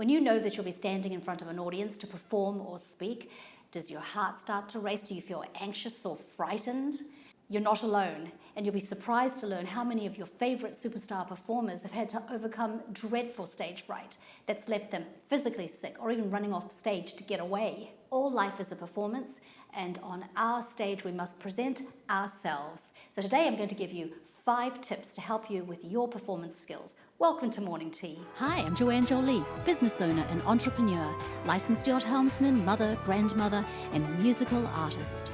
When you know that you'll be standing in front of an audience to perform or speak, does your heart start to race? Do you feel anxious or frightened? You're not alone, and you'll be surprised to learn how many of your favorite superstar performers have had to overcome dreadful stage fright that's left them physically sick or even running off stage to get away. All life is a performance, and on our stage we must present ourselves. So today I'm going to give you 5 tips to help you with your performance skills. Welcome to Morning Tea. Hi, I'm Joanne, business owner and entrepreneur, licensed yacht helmsman, mother, grandmother, and musical artist.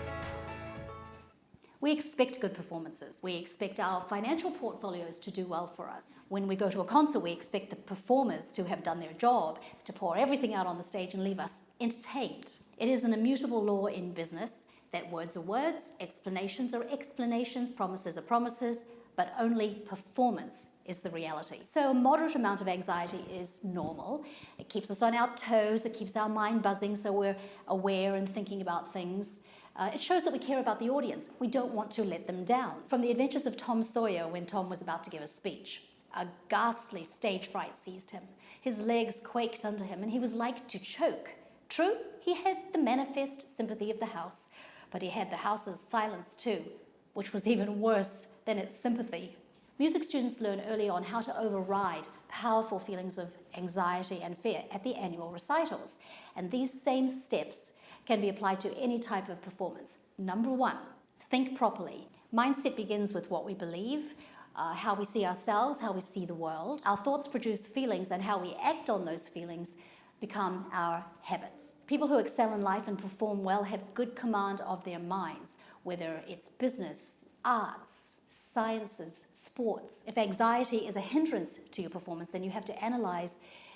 We expect good performances. We expect our financial portfolios to do well for us. When we go to a concert, we expect the performers to have done their job, to pour everything out on the stage and leave us entertained. It is an immutable law in business that words are words, explanations are explanations, promises are promises, but only performance is the reality. So a moderate amount of anxiety is normal. It keeps us on our toes, it keeps our mind buzzing so we're aware and thinking about things. It shows that we care about the audience. We don't want to let them down. From the adventures of Tom Sawyer when Tom was about to give a speech, a ghastly stage fright seized him. His legs quaked under him and he was like to choke. True, he had the manifest sympathy of the house, but he had the house's silence too, which was even worse than its sympathy. Music students learn early on how to override powerful feelings of anxiety and fear at the annual recitals. And these same steps can be applied to any type of performance. Number 1, think properly. Mindset begins with what we believe, how we see ourselves, how we see the world. Our thoughts produce feelings, and how we act on those feelings become our habits. People who excel in life and perform well have good command of their minds, whether it's business, arts, sciences, sports. If anxiety is a hindrance to your performance, then you have to analyze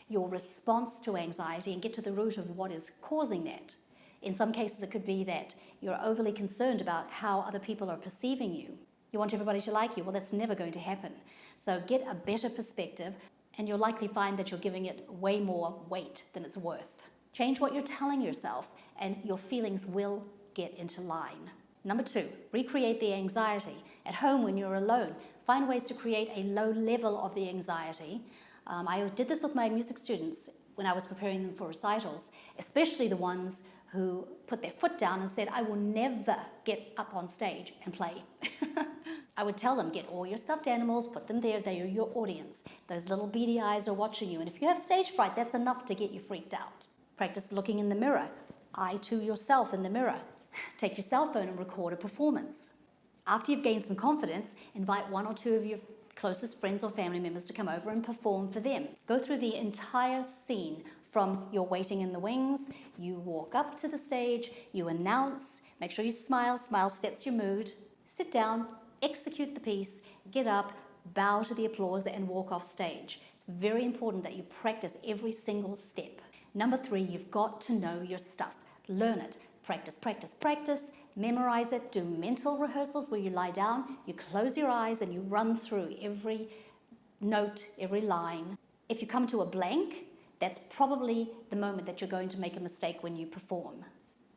your response to anxiety and get to the root of what is causing that. In some cases, it could be that you're overly concerned about how other people are perceiving you. You want everybody to like you. Well, that's never going to happen. So get a better perspective, and you'll likely find that you're giving it way more weight than it's worth. Change what you're telling yourself, and your feelings will get into line. Number 2, recreate the anxiety. At home, when you're alone, find ways to create a low level of the anxiety. I did this with my music students when I was preparing them for recitals, especially the ones who put their foot down and said, I will never get up on stage and play. I would tell them, get all your stuffed animals, put them there, they are your audience. Those little beady eyes are watching you, and if you have stage fright, that's enough to get you freaked out. Practice looking in the mirror, eye to yourself in the mirror. Take your cell phone and record a performance. After you've gained some confidence, invite 1 or 2 of your closest friends or family members to come over and perform for them. Go through the entire scene from you're waiting in the wings, you walk up to the stage, you announce, make sure you smile, smile sets your mood, sit down, execute the piece, get up, bow to the applause and walk off stage. It's very important that you practice every single step. Number 3, you've got to know your stuff. Learn it. Practice, practice, practice. Memorize it. Do mental rehearsals where you lie down, you close your eyes and you run through every note, every line. If you come to a blank, that's probably the moment that you're going to make a mistake when you perform.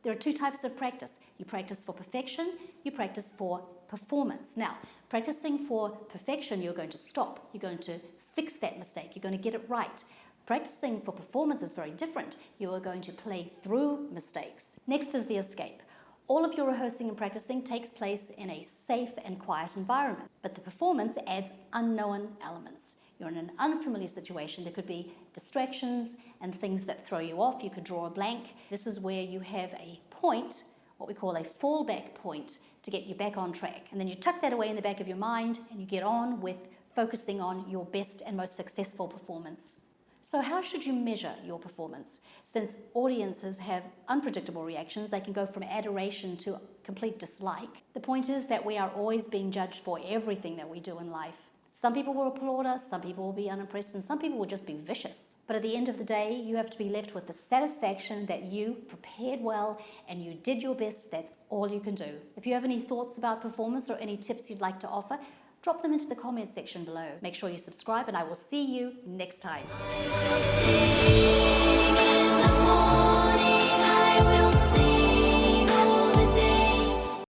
There are 2 types of practice. You practice for perfection, you practice for performance. Now, practicing for perfection, you're going to stop. You're going to fix that mistake. You're going to get it right. Practicing for performance is very different. You are going to play through mistakes. Next is the escape. All of your rehearsing and practicing takes place in a safe and quiet environment, but the performance adds unknown elements. You're in an unfamiliar situation. There could be distractions and things that throw you off. You could draw a blank. This is where you have a point, what we call a fallback point, to get you back on track. And then you tuck that away in the back of your mind and you get on with focusing on your best and most successful performance. So how should you measure your performance? Since audiences have unpredictable reactions, they can go from adoration to complete dislike. The point is that we are always being judged for everything that we do in life. Some people will applaud us, some people will be unimpressed, and some people will just be vicious. But at the end of the day, you have to be left with the satisfaction that you prepared well and you did your best. That's all you can do. If you have any thoughts about performance or any tips you'd like to offer, drop them into the comment section below. Make sure you subscribe, and I will see you next time. I will sing in the morning, I will